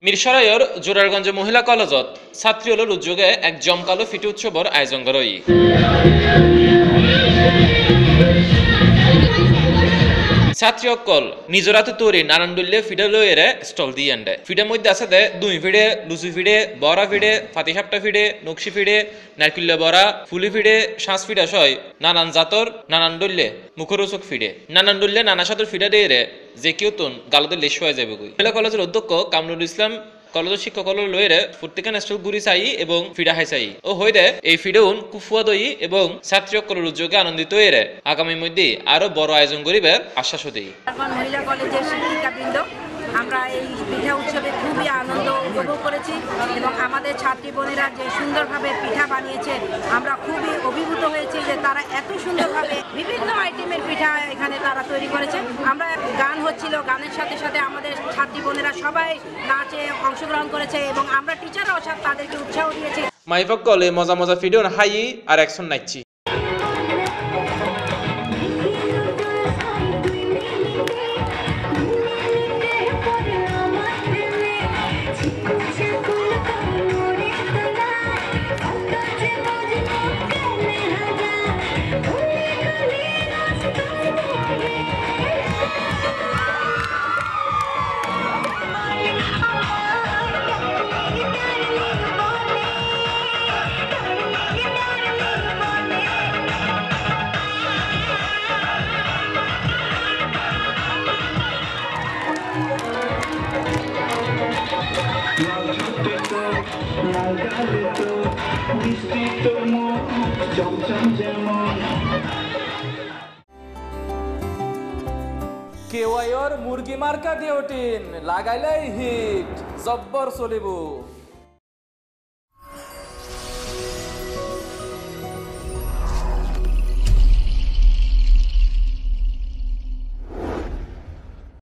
মিরসরাইয়ের জোরারগঞ্জ মহিলা কলেজত ছাত্রীসকলৰ উদ্যোগে এক জমকালো ফিটে উৎসৱৰ আয়োজন কৰা হয়। ছাত্রীসকল নিজের হাতে তৈরি নানান দলীয় ফিডে লইয়েরে স্টল দিয়ে আনবে। ফিডের মধ্যে আছে দুই ফিডে, লুচি ফিডে, বড়া ফিডে, ফাতিসাপটা ফিডে, নকশি ফিডে, নারকেল বড়া, ফুলি ফিডে, শ্বাস ফিডা সয় নানান জাতর নানান দলীয় মুখরোচক ফিডে নানান দলীয় নানা সাতর ফিডা দিয়ে যে কেউ তুন গালতে লেশ হয়ে যাবে। মহিলা কলেজের অধ্যক্ষ কামরুল ইসলাম কলেজের শিক্ষকসকল লইরে প্রত্যেকের স্টল গুড়ি চাই এবং ফিডা হাই চাই ও হইদে এই ফিডেউন কুফুয়া দই এবং ছাত্রীসকলের উদ্যোগে আনন্দিত হয়ে আগামীর মধ্যে আরো বড় আয়োজন করিবে আশ্বাস দেই। মহিলা কলেজের শিক্ষিকাবৃন্দ আমরা এই পিঠা উৎসবে খুবই আনন্দ উপভোগ করেছি এবং আমাদের ছাত্রী বোনেরা যে সুন্দরভাবে পিঠা বানিয়েছে আমরা খুবই অভিভূত হয়েছি যে তারা এত সুন্দরভাবে বিভিন্ন আইটেমের পিঠা এখানে তারা তৈরি করেছে। আমরা গান হচ্ছিল, গানের সাথে সাথে আমাদের ছাত্রী বোনেরা সবাই নাচে অংশগ্রহণ করেছে এবং আমরা টিচাররাও তাদেরকে উৎসাহ দিয়েছি। মাইফক কলে মজা মজা ভিডিও হাই আর অ্যাকশন নাচছি। কেওয়াইর মুরগি মার্কা ডিওটিন লাগাইলেই হিট জব্বর চলিব।